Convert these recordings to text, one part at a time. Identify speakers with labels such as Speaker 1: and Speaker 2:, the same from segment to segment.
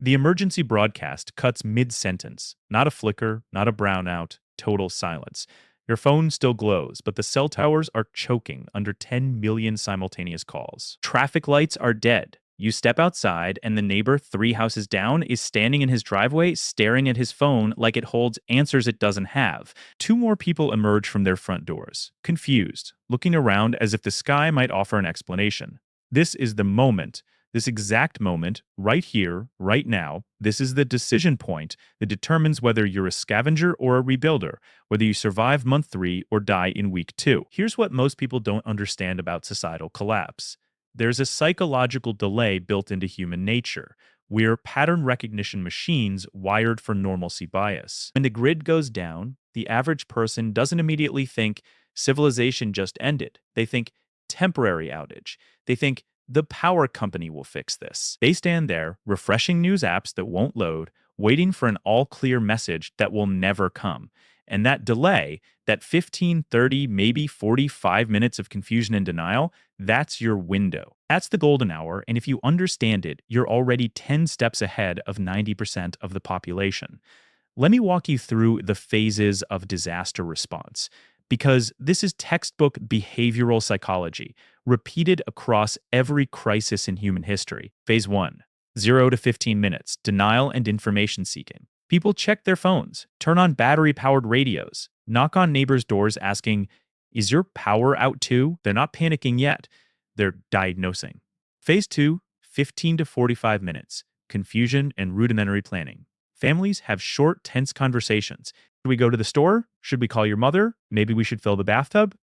Speaker 1: The emergency broadcast cuts mid-sentence. Not a flicker, not a brownout, total silence. Your phone still glows, but the cell towers are choking under 10 million simultaneous calls. Traffic lights are dead. You step outside, and the neighbor 3 houses down is standing in his driveway staring at his phone like it holds answers it doesn't have. Two more people emerge from their front doors, confused, looking around as if the sky might offer an explanation. This is the moment. This exact moment, right here, right now, this is the decision point that determines whether you're a scavenger or a rebuilder, whether you survive month 3 or die in week 2. Here's what most people don't understand about societal collapse. There's a psychological delay built into human nature. We're pattern recognition machines wired for normalcy bias. When the grid goes down, the average person doesn't immediately think civilization just ended. They think temporary outage. They think the power company will fix this. They stand there, refreshing news apps that won't load, waiting for an all-clear message that will never come. And that delay, that 15, 30, maybe 45 minutes of confusion and denial, that's your window. That's the golden hour, and if you understand it, you're already 10 steps ahead of 90% of the population. Let me walk you through the phases of disaster response, because this is textbook behavioral psychology, repeated across every crisis in human history. Phase 1, 0 to 15 minutes, denial and information seeking. People check their phones, turn on battery-powered radios, knock on neighbors' doors asking, "Is your power out too?" They're not panicking yet. They're diagnosing. Phase 2, 15 to 45 minutes, confusion and rudimentary planning. Families have short, tense conversations. Should we go to the store? Should we call your mother? Maybe we should fill the bathtub?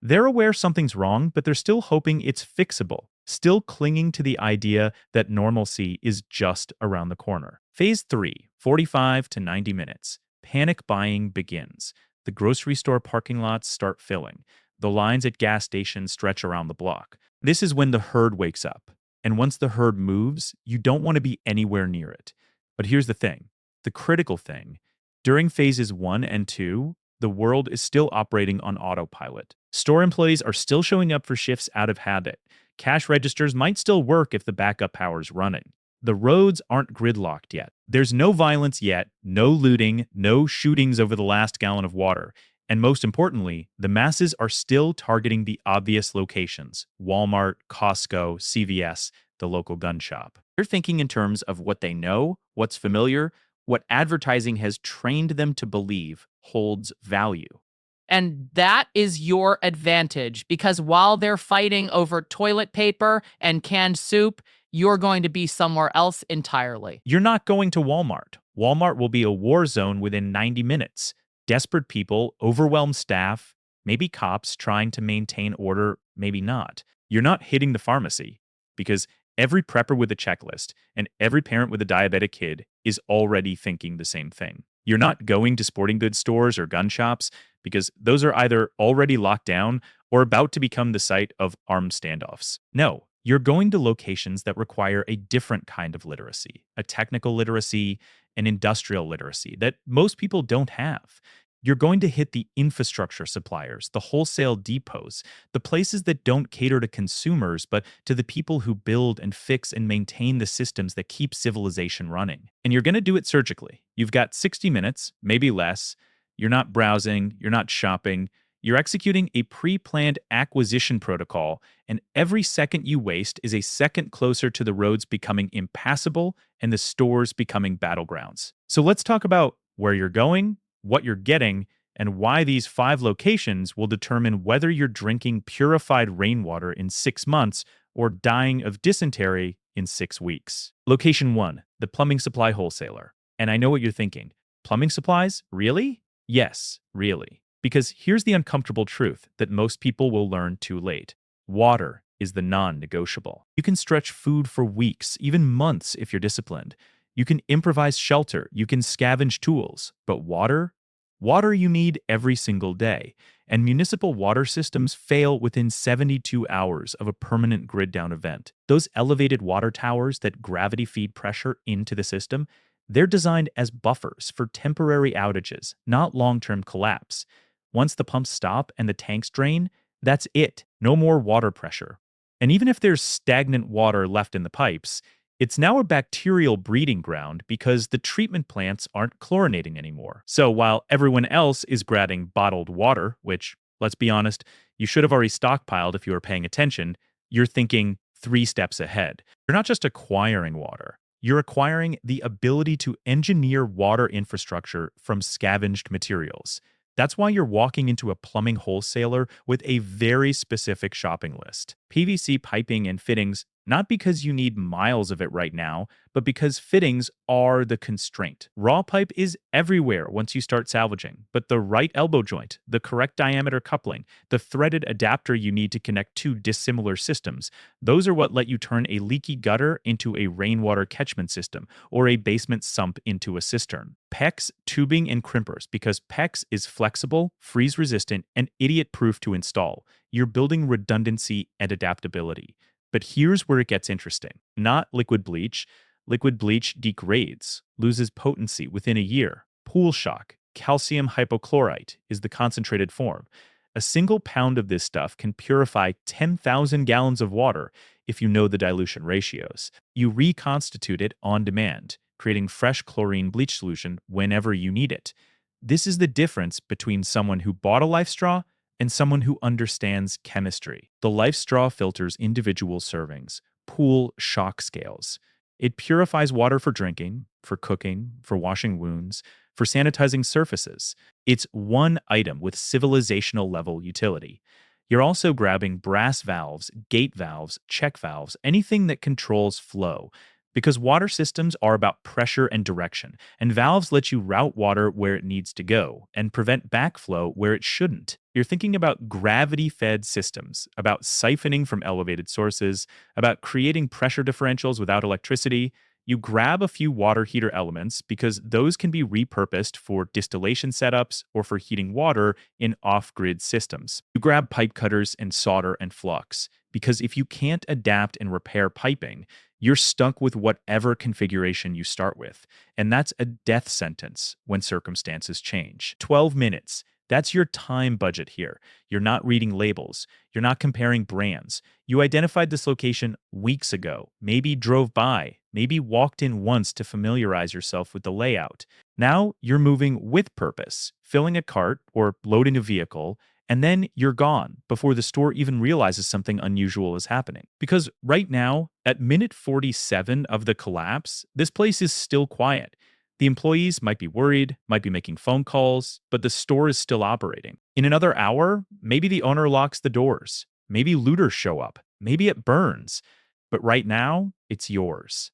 Speaker 1: They're aware something's wrong, but they're still hoping it's fixable, still clinging to the idea that normalcy is just around the corner. Phase 3, 45 to 90 minutes. Panic buying begins. The grocery store parking lots start filling. The lines at gas stations stretch around the block. This is when the herd wakes up. And once the herd moves, you don't want to be anywhere near it. But here's the thing, the critical thing. During phases 1 and 2, the world is still operating on autopilot. Store employees are still showing up for shifts out of habit. Cash registers might still work if the backup power's running. The roads aren't gridlocked yet. There's no violence yet, no looting, no shootings over the last gallon of water. And most importantly, the masses are still targeting the obvious locations: Walmart, Costco, CVS, the local gun shop. They're thinking in terms of what they know, what's familiar, what advertising has trained them to believe holds value.
Speaker 2: And that is your advantage, because while they're fighting over toilet paper and canned soup, you're going to be somewhere else entirely.
Speaker 1: You're not going to Walmart. Walmart will be a war zone within 90 minutes. Desperate people, overwhelmed staff, maybe cops trying to maintain order, maybe not. You're not hitting the pharmacy, because every prepper with a checklist and every parent with a diabetic kid is already thinking the same thing. You're not going to sporting goods stores or gun shops, because those are either already locked down or about to become the site of armed standoffs. No, you're going to locations that require a different kind of literacy, a technical literacy, an industrial literacy that most people don't have. You're going to hit the infrastructure suppliers, the wholesale depots, the places that don't cater to consumers, but to the people who build and fix and maintain the systems that keep civilization running. And you're going to do it surgically. You've got 60 minutes, maybe less. You're not browsing, you're not shopping. You're executing a pre-planned acquisition protocol, and every second you waste is a second closer to the roads becoming impassable and the stores becoming battlegrounds. So let's talk about where you're going, what you're getting, and why these 5 locations will determine whether you're drinking purified rainwater in 6 months or dying of dysentery in 6 weeks. Location 1, the plumbing supply wholesaler. And I know what you're thinking. Plumbing supplies? Really? Yes, really. Because here's the uncomfortable truth that most people will learn too late. Water is the non-negotiable. You can stretch food for weeks, even months if you're disciplined. You can improvise shelter, you can scavenge tools, but water? Water you need every single day. And municipal water systems fail within 72 hours of a permanent grid down event. Those elevated water towers that gravity feed pressure into the system, they're designed as buffers for temporary outages, not long-term collapse. Once the pumps stop and the tanks drain, that's it. No more water pressure. And even if there's stagnant water left in the pipes, It's now a bacterial breeding ground because the treatment plants aren't chlorinating anymore. So while everyone else is grabbing bottled water, which, let's be honest, you should have already stockpiled if you were paying attention, you're thinking 3 steps ahead. You're not just acquiring water, you're acquiring the ability to engineer water infrastructure from scavenged materials. That's why you're walking into a plumbing wholesaler with a very specific shopping list. PVC piping and fittings, not because you need miles of it right now, but because fittings are the constraint. Raw pipe is everywhere once you start salvaging, but the right elbow joint, the correct diameter coupling, the threaded adapter you need to connect two dissimilar systems, those are what let you turn a leaky gutter into a rainwater catchment system or a basement sump into a cistern. PEX, tubing, and crimpers, because PEX is flexible, freeze resistant, and idiot proof to install. You're building redundancy and adaptability. But here's where it gets interesting. Not liquid bleach. Liquid bleach degrades, loses potency within a year. Pool shock, calcium hypochlorite is the concentrated form. A single pound of this stuff can purify 10,000 gallons of water if you know the dilution ratios. You reconstitute it on demand, creating fresh chlorine bleach solution whenever you need it. This is the difference between someone who bought a Life Straw and someone who understands chemistry. The Life Straw filters individual servings, pool shock scales. It purifies water for drinking, for cooking, for washing wounds, for sanitizing surfaces. It's one item with civilizational level utility. You're also grabbing brass valves, gate valves, check valves, anything that controls flow. Because water systems are about pressure and direction, and valves let you route water where it needs to go and prevent backflow where it shouldn't. You're thinking about gravity-fed systems, about siphoning from elevated sources, about creating pressure differentials without electricity. You grab a few water heater elements because those can be repurposed for distillation setups or for heating water in off-grid systems. You grab pipe cutters and solder and flux because if you can't adapt and repair piping, you're stuck with whatever configuration you start with. And that's a death sentence when circumstances change. 12 minutes. That's your time budget here. You're not reading labels. You're not comparing brands. You identified this location weeks ago, maybe drove by, maybe walked in once to familiarize yourself with the layout. Now you're moving with purpose, filling a cart or loading a vehicle, and then you're gone before the store even realizes something unusual is happening. Because right now, at minute 47 of the collapse, this place is still quiet. The employees might be worried, might be making phone calls, but the store is still operating. In another hour, maybe the owner locks the doors. Maybe looters show up. Maybe it burns. But right now, it's yours.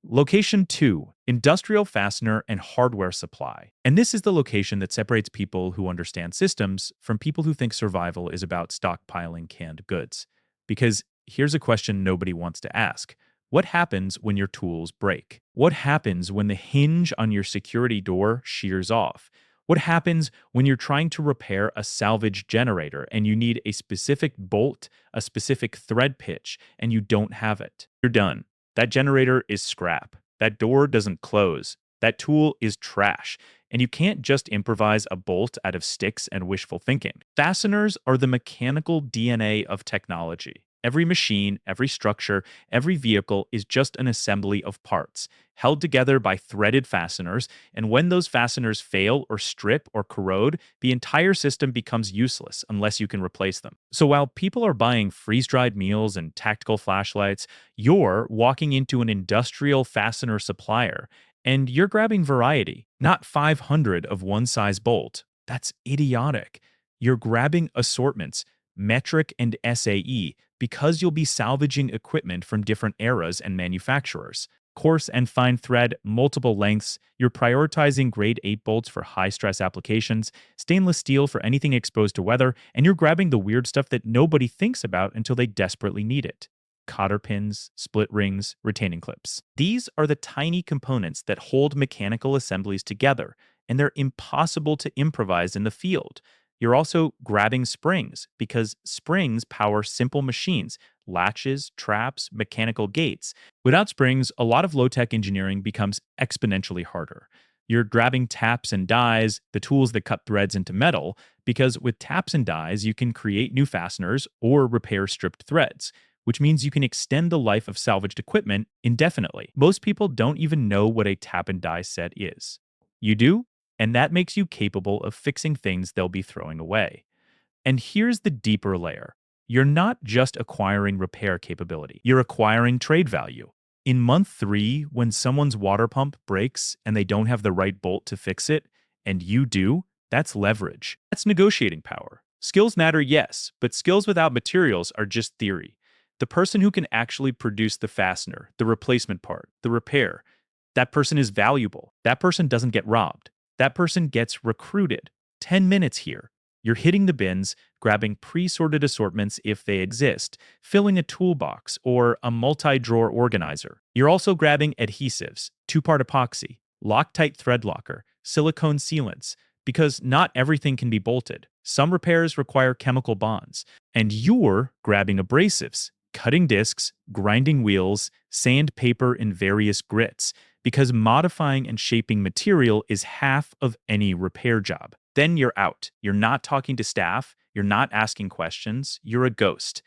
Speaker 1: Location 2, industrial fastener and hardware supply. And this is the location that separates people who understand systems from people who think survival is about stockpiling canned goods. Because here's a question nobody wants to ask. What happens when your tools break? What happens when the hinge on your security door shears off? What happens when you're trying to repair a salvage generator and you need a specific bolt, a specific thread pitch, and you don't have it? You're done. That generator is scrap. That door doesn't close. That tool is trash. And you can't just improvise a bolt out of sticks and wishful thinking. Fasteners are the mechanical DNA of technology. Every machine, every structure, every vehicle is just an assembly of parts, held together by threaded fasteners, and when those fasteners fail or strip or corrode, the entire system becomes useless unless you can replace them. So while people are buying freeze-dried meals and tactical flashlights, you're walking into an industrial fastener supplier, and you're grabbing variety, not 500 of one size bolt. That's idiotic. You're grabbing assortments, metric and SAE, because you'll be salvaging equipment from different eras and manufacturers. Coarse and fine thread, multiple lengths, you're prioritizing grade 8 bolts for high-stress applications, stainless steel for anything exposed to weather, and you're grabbing the weird stuff that nobody thinks about until they desperately need it. Cotter pins, split rings, retaining clips. These are the tiny components that hold mechanical assemblies together, and they're impossible to improvise in the field. You're also grabbing springs because springs power simple machines, latches, traps, mechanical gates. Without springs, a lot of low-tech engineering becomes exponentially harder. You're grabbing taps and dies, the tools that cut threads into metal, because with taps and dies, you can create new fasteners or repair stripped threads. which means you can extend the life of salvaged equipment indefinitely. Most people don't even know what a tap and die set is. You do, and that makes you capable of fixing things they'll be throwing away. And here's the deeper layer. You're not just acquiring repair capability, you're acquiring trade value. In month 3, when someone's water pump breaks and they don't have the right bolt to fix it, and you do, that's leverage. That's negotiating power. Skills matter, yes, but skills without materials are just theory. The person who can actually produce the fastener, the replacement part, the repair, that person is valuable. That person doesn't get robbed. That person gets recruited. 10 minutes here. You're hitting the bins, grabbing pre-sorted assortments if they exist, filling a toolbox or a multi-drawer organizer. You're also grabbing adhesives, 2-part epoxy, Loctite thread locker, silicone sealants, because not everything can be bolted. Some repairs require chemical bonds, and you're grabbing abrasives, cutting discs, grinding wheels, sandpaper in various grits, because modifying and shaping material is half of any repair job. Then you're out. You're not talking to staff. You're not asking questions. You're a ghost.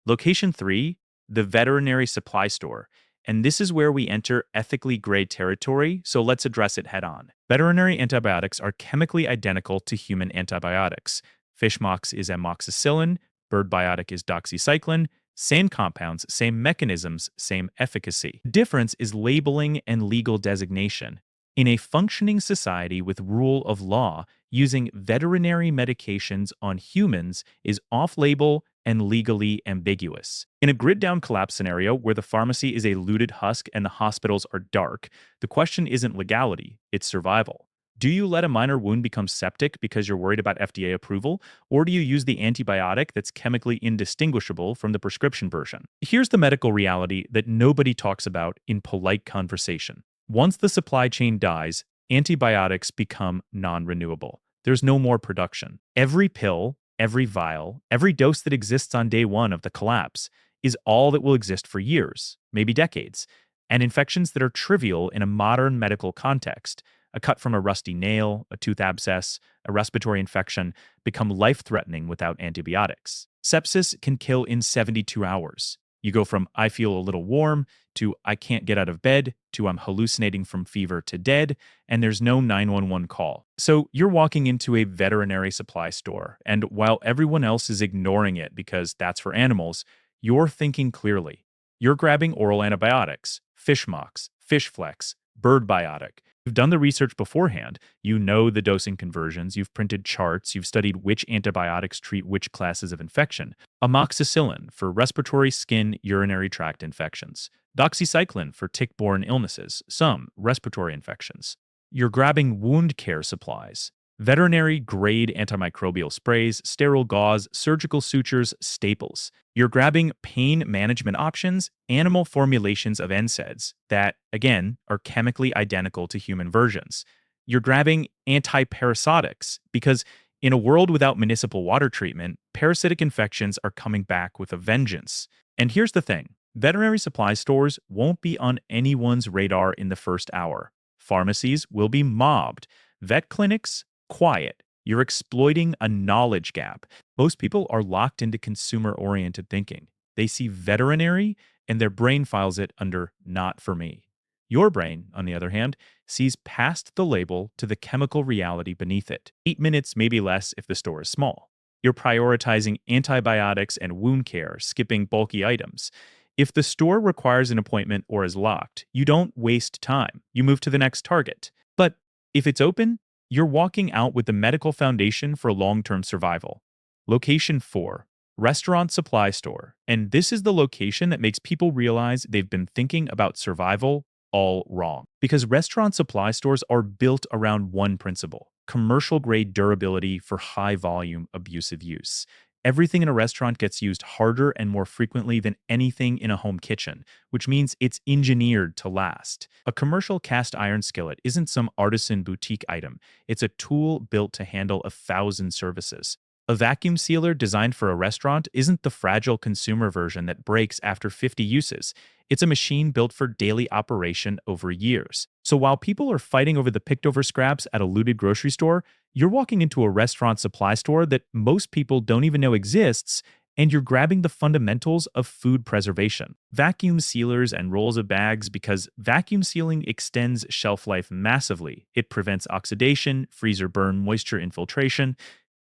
Speaker 1: Location 3, the veterinary supply store. And this is where we enter ethically gray territory, so let's address it head on. Veterinary antibiotics are chemically identical to human antibiotics. Fishmox is amoxicillin, birdbiotic is doxycycline, same compounds, same mechanisms, same efficacy. The difference is labeling and legal designation. In a functioning society with rule of law, using veterinary medications on humans is off-label and legally ambiguous. In a grid-down collapse scenario where the pharmacy is a looted husk and the hospitals are dark, the question isn't legality, it's survival. Do you let a minor wound become septic because you're worried about FDA approval, or do you use the antibiotic that's chemically indistinguishable from the prescription version? Here's the medical reality that nobody talks about in polite conversation. Once the supply chain dies, antibiotics become non-renewable. There's no more production. Every pill, every vial, every dose that exists on day 1 of the collapse is all that will exist for years, maybe decades. And infections that are trivial in a modern medical context, a cut from a rusty nail, a tooth abscess, a respiratory infection, become life-threatening without antibiotics. Sepsis can kill in 72 hours. You go from I feel a little warm to I can't get out of bed to I'm hallucinating from fever to dead, and there's no 911 call. So you're walking into a veterinary supply store, and while everyone else is ignoring it because that's for animals, you're thinking clearly. You're grabbing oral antibiotics, Fishmox, Fishflex, Birdbiotic. You've done the research beforehand. You know the dosing conversions. You've printed charts. You've studied which antibiotics treat which classes of infection. Amoxicillin for respiratory, skin, urinary tract infections. Doxycycline for tick-borne illnesses, some respiratory infections. You're grabbing wound care supplies. Veterinary-grade antimicrobial sprays, sterile gauze, surgical sutures, staples. You're grabbing pain management options, animal formulations of NSAIDs that, again, are chemically identical to human versions. You're grabbing antiparasitics because in a world without municipal water treatment, parasitic infections are coming back with a vengeance. And here's the thing. Veterinary supply stores won't be on anyone's radar in the first hour. Pharmacies will be mobbed. Vet clinics, quiet. You're exploiting a knowledge gap. Most people are locked into consumer-oriented thinking. They see veterinary and their brain files it under not for me. Your brain, on the other hand, sees past the label to the chemical reality beneath it. 8 minutes, maybe less if the store is small. You're prioritizing antibiotics and wound care, skipping bulky items. If the store requires an appointment or is locked, you don't waste time. You move to the next target. But if it's open, you're walking out with the medical foundation for long-term survival. Location 4, restaurant supply store. And this is the location that makes people realize they've been thinking about survival all wrong. Because restaurant supply stores are built around one principle: commercial-grade durability for high-volume abusive use. Everything in a restaurant gets used harder and more frequently than anything in a home kitchen, which means it's engineered to last. A commercial cast iron skillet isn't some artisan boutique item. It's a tool built to handle 1,000 services. A vacuum sealer designed for a restaurant isn't the fragile consumer version that breaks after 50 uses. It's a machine built for daily operation over years. So while people are fighting over the picked-over scraps at a looted grocery store, you're walking into a restaurant supply store that most people don't even know exists, And you're grabbing the fundamentals of food preservation. Vacuum sealers and rolls of bags because vacuum sealing extends shelf life massively. It prevents oxidation, freezer burn, moisture infiltration.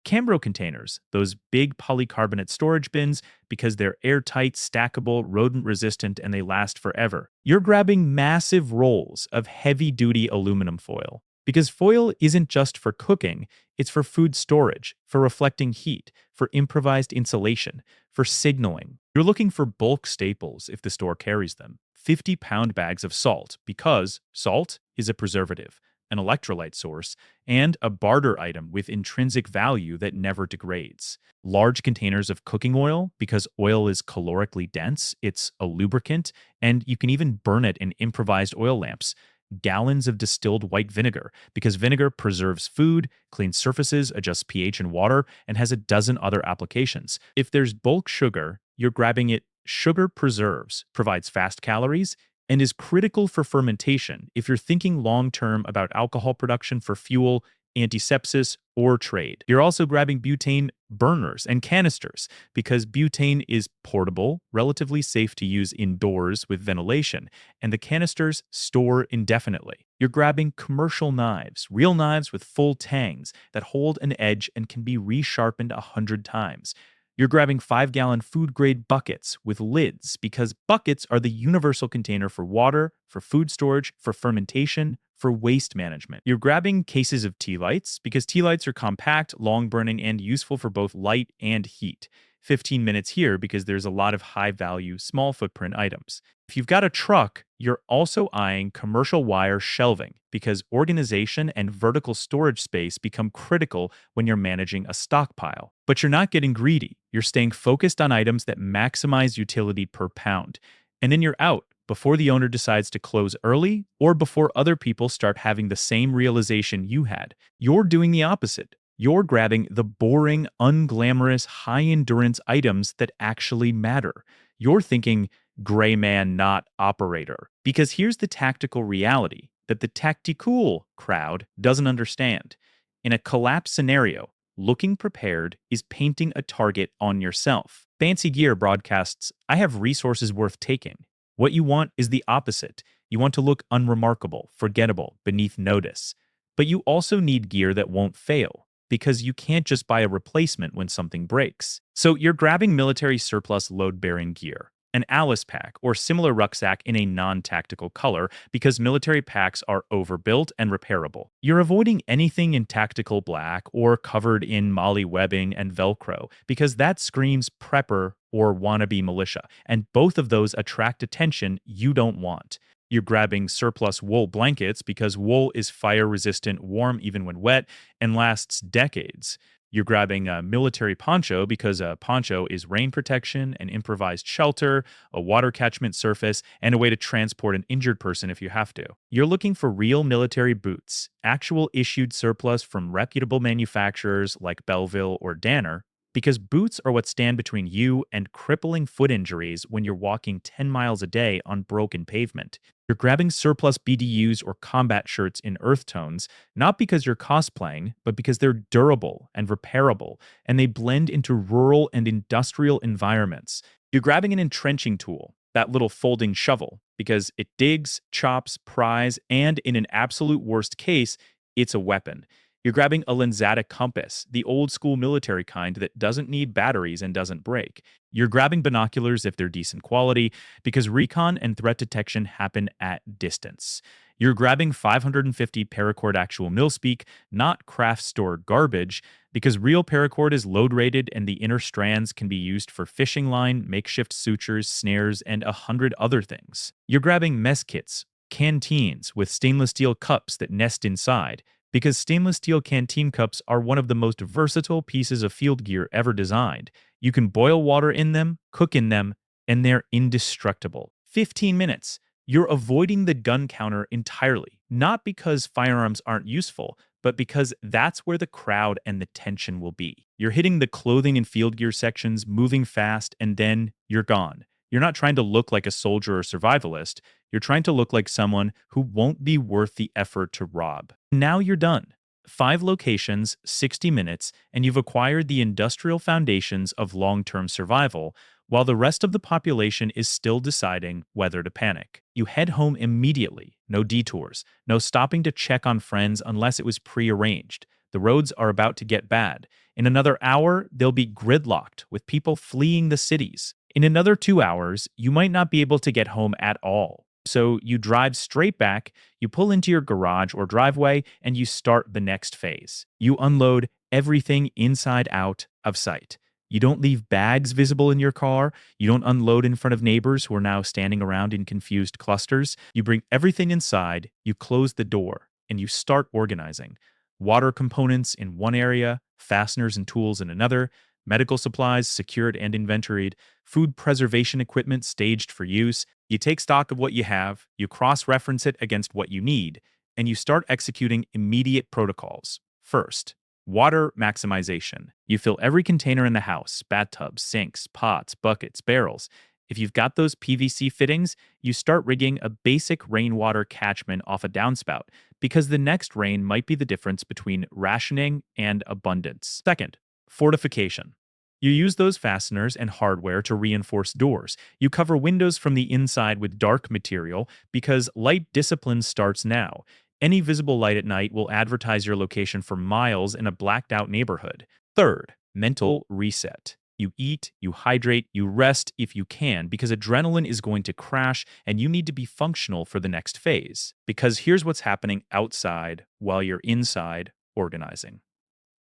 Speaker 1: Cambro containers, those big polycarbonate storage bins, because they're airtight, stackable, rodent resistant, and they last forever. You're grabbing massive rolls of heavy duty aluminum foil. Because foil isn't just for cooking, it's for food storage, for reflecting heat, for improvised insulation, for signaling. You're looking for bulk staples if the store carries them. 50-pound bags of salt, because salt is a preservative, an electrolyte source, and a barter item with intrinsic value that never degrades. Large containers of cooking oil, because oil is calorically dense, it's a lubricant, and you can even burn it in improvised oil lamps. Gallons of distilled white vinegar, because vinegar preserves food, cleans surfaces, adjusts pH in water, and has a dozen other applications. If there's bulk sugar, you're grabbing it. Sugar preserves, provides fast calories, and is critical for fermentation if you're thinking long term about alcohol production for fuel, antisepsis, or trade. You're also grabbing butane burners and canisters because butane is portable, relatively safe to use indoors with ventilation, and the canisters store indefinitely. You're grabbing commercial knives, real knives with full tangs that hold an edge and can be resharpened 100 times. You're grabbing 5-gallon food-grade buckets with lids because buckets are the universal container for water, for food storage, for fermentation, for waste management. You're grabbing cases of tea lights because tea lights are compact, long-burning, and useful for both light and heat. 15 minutes here because there's a lot of high-value, small-footprint items. If you've got a truck, you're also eyeing commercial wire shelving because organization and vertical storage space become critical when you're managing a stockpile. But you're not getting greedy. You're staying focused on items that maximize utility per pound. And then you're out before the owner decides to close early or before other people start having the same realization you had. You're doing the opposite. You're grabbing the boring, unglamorous, high-endurance items that actually matter. You're thinking, gray man, not operator. Because here's the tactical reality that the tactical crowd doesn't understand. In a collapse scenario, looking prepared is painting a target on yourself. Fancy Gear broadcasts, I have resources worth taking. What you want is the opposite. You want to look unremarkable, forgettable, beneath notice. But you also need gear that won't fail, because you can't just buy a replacement when something breaks. So you're grabbing military surplus load-bearing gear, an Alice pack or similar rucksack in a non-tactical color because military packs are overbuilt and repairable. You're avoiding anything in tactical black or covered in MOLLE webbing and Velcro because that screams prepper or wannabe militia, and both of those attract attention you don't want. You're grabbing surplus wool blankets because wool is fire-resistant, warm even when wet, and lasts decades. You're grabbing a military poncho because a poncho is rain protection, an improvised shelter, a water catchment surface, and a way to transport an injured person if you have to. You're looking for real military boots, actual issued surplus from reputable manufacturers like Belleville or Danner, because boots are what stand between you and crippling foot injuries when you're walking 10 miles a day on broken pavement. You're grabbing surplus BDUs or combat shirts in earth tones, not because you're cosplaying, but because they're durable and repairable, and they blend into rural and industrial environments. You're grabbing an entrenching tool, that little folding shovel, because it digs, chops, pries, and in an absolute worst case, it's a weapon. You're grabbing a Lanzata compass, the old school military kind that doesn't need batteries and doesn't break. You're grabbing binoculars if they're decent quality, because recon and threat detection happen at distance. You're grabbing 550 paracord actual mil-speak, not craft store garbage, because real paracord is load rated and the inner strands can be used for fishing line, makeshift sutures, snares, and 100 other things. You're grabbing mess kits, canteens with stainless steel cups that nest inside, because stainless steel canteen cups are one of the most versatile pieces of field gear ever designed. You can boil water in them, cook in them, and they're indestructible. 15 minutes. You're avoiding the gun counter entirely, not because firearms aren't useful, but because that's where the crowd and the tension will be. You're hitting the clothing and field gear sections, moving fast, and then you're gone. You're not trying to look like a soldier or survivalist. You're trying to look like someone who won't be worth the effort to rob. Now you're done. 5 locations, 60 minutes, and you've acquired the industrial foundations of long term survival, while the rest of the population is still deciding whether to panic. You head home immediately, no detours, no stopping to check on friends unless it was prearranged. The roads are about to get bad. In another hour, they'll be gridlocked with people fleeing the cities. In another 2 hours, you might not be able to get home at all. So you drive straight back, you pull into your garage or driveway, and you start the next phase. You unload everything inside out of sight. You don't leave bags visible in your car. You don't unload in front of neighbors who are now standing around in confused clusters. You bring everything inside, you close the door, and you start organizing. Water components in one area, fasteners and tools in another, medical supplies secured and inventoried, food preservation equipment staged for use. You take stock of what you have, you cross-reference it against what you need, and you start executing immediate protocols. First, water maximization. You fill every container in the house, bathtubs, sinks, pots, buckets, barrels. If you've got those PVC fittings, you start rigging a basic rainwater catchment off a downspout, because the next rain might be the difference between rationing and abundance. Second, fortification. You use those fasteners and hardware to reinforce doors. You cover windows from the inside with dark material because light discipline starts now. Any visible light at night will advertise your location for miles in a blacked out neighborhood. Third, mental reset. You eat, you hydrate, you rest if you can, because adrenaline is going to crash and you need to be functional for the next phase. Because here's what's happening outside while you're inside organizing.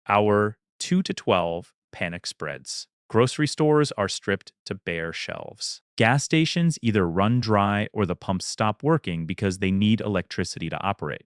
Speaker 1: Hour 2 to 12, panic spreads. Grocery stores are stripped to bare shelves. Gas stations either run dry or the pumps stop working because they need electricity to operate.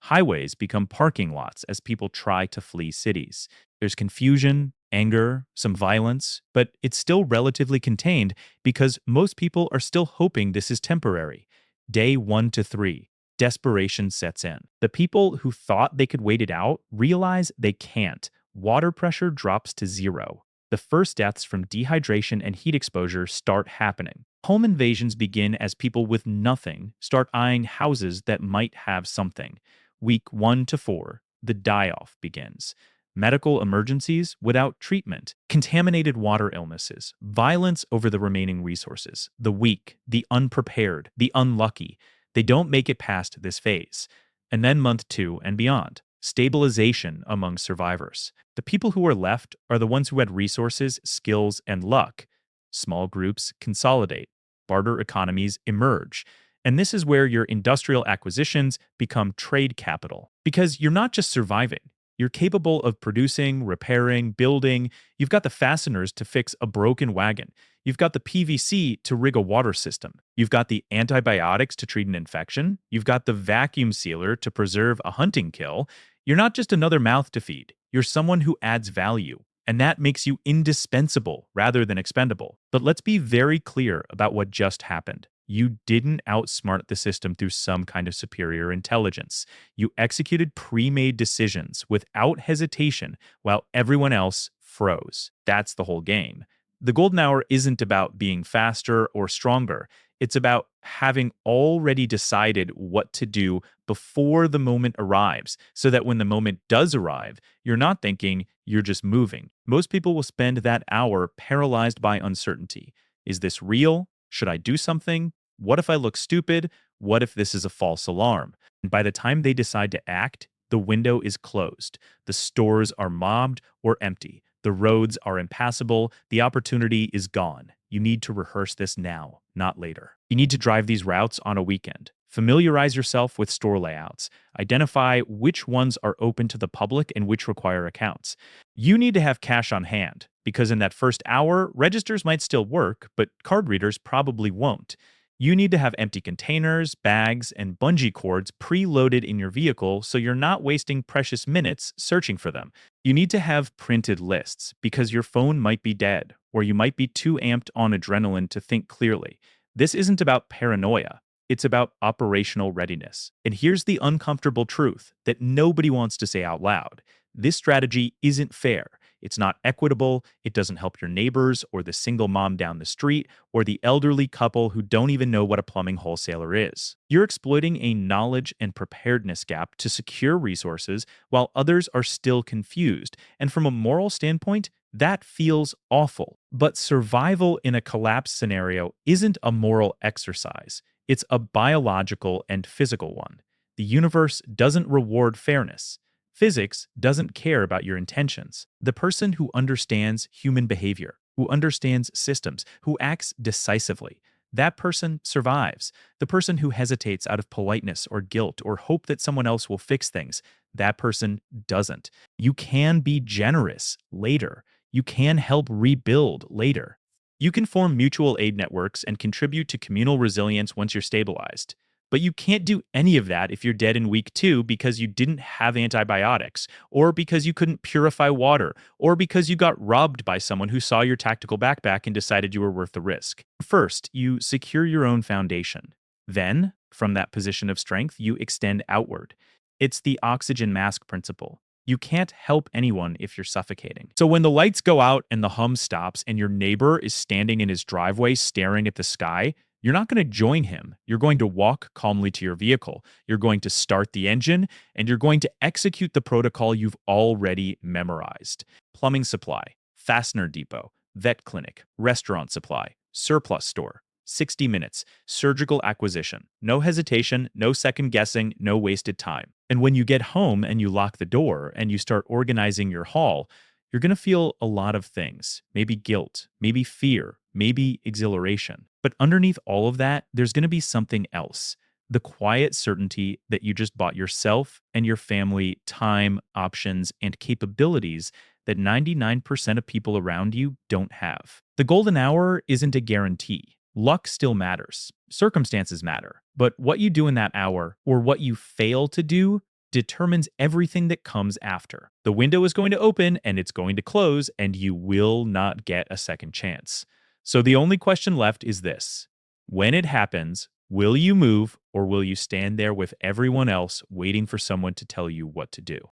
Speaker 1: Highways become parking lots as people try to flee cities. There's confusion, anger, some violence, but it's still relatively contained because most people are still hoping this is temporary. Day 1 to 3. Desperation sets in. The people who thought they could wait it out realize they can't. Water pressure drops to 0. The first deaths from dehydration and heat exposure start happening. Home invasions begin as people with nothing start eyeing houses that might have something. Week 1 to 4, the die-off begins. Medical emergencies without treatment, contaminated water illnesses, violence over the remaining resources, the weak, the unprepared, the unlucky. They don't make it past this phase. And then month 2 and beyond. Stabilization among survivors. The people who are left are the ones who had resources, skills, and luck. Small groups consolidate. Barter economies emerge. And this is where your industrial acquisitions become trade capital. Because you're not just surviving. You're capable of producing, repairing, building. You've got the fasteners to fix a broken wagon. You've got the PVC to rig a water system. You've got the antibiotics to treat an infection. You've got the vacuum sealer to preserve a hunting kill. You're not just another mouth to feed. You're someone who adds value. And that makes you indispensable rather than expendable. But let's be very clear about what just happened. You didn't outsmart the system through some kind of superior intelligence. You executed pre-made decisions without hesitation while everyone else froze. That's the whole game. The golden hour isn't about being faster or stronger. It's about having already decided what to do before the moment arrives, so that when the moment does arrive, you're not thinking, you're just moving. Most people will spend that hour paralyzed by uncertainty. Is this real? Should I do something? What if I look stupid? What if this is a false alarm? And by the time they decide to act, the window is closed. The stores are mobbed or empty. The roads are impassable. The opportunity is gone. You need to rehearse this now, not later. You need to drive these routes on a weekend. Familiarize yourself with store layouts. Identify which ones are open to the public and which require accounts. You need to have cash on hand, because in that first hour, registers might still work, but card readers probably won't. You need to have empty containers, bags, and bungee cords preloaded in your vehicle so you're not wasting precious minutes searching for them. You need to have printed lists because your phone might be dead, or you might be too amped on adrenaline to think clearly. This isn't about paranoia. It's about operational readiness. And here's the uncomfortable truth that nobody wants to say out loud. This strategy isn't fair. It's not equitable. It doesn't help your neighbors or the single mom down the street or the elderly couple who don't even know what a plumbing wholesaler is. You're exploiting a knowledge and preparedness gap to secure resources while others are still confused. And from a moral standpoint, that feels awful. But survival in a collapse scenario isn't a moral exercise, it's a biological and physical one. The universe doesn't reward fairness. Physics doesn't care about your intentions. The person who understands human behavior, who understands systems, who acts decisively, that person survives. The person who hesitates out of politeness or guilt or hope that someone else will fix things, that person doesn't. You can be generous later. You can help rebuild later. You can form mutual aid networks and contribute to communal resilience once you're stabilized. But you can't do any of that if you're dead in week 2 because you didn't have antibiotics, or because you couldn't purify water, or because you got robbed by someone who saw your tactical backpack and decided you were worth the risk. First, you secure your own foundation. Then, from that position of strength, you extend outward. It's the oxygen mask principle. You can't help anyone if you're suffocating. So when the lights go out and the hum stops and your neighbor is standing in his driveway staring at the sky, you're not going to join him. You're going to walk calmly to your vehicle. You're going to start the engine, and you're going to execute the protocol you've already memorized. Plumbing supply, fastener depot, vet clinic, restaurant supply, surplus store. 60 minutes, surgical acquisition. No hesitation, no second guessing, no wasted time. And when you get home and you lock the door and you start organizing your haul, you're going to feel a lot of things. Maybe guilt, maybe fear, maybe exhilaration. But underneath all of that, there's going to be something else. The quiet certainty that you just bought yourself and your family time, options, and capabilities that 99% of people around you don't have. The golden hour isn't a guarantee. Luck still matters. Circumstances matter. But what you do in that hour, or what you fail to do, determines everything that comes after. The window is going to open and it's going to close, and you will not get a second chance. So the only question left is this: when it happens, will you move, or will you stand there with everyone else waiting for someone to tell you what to do?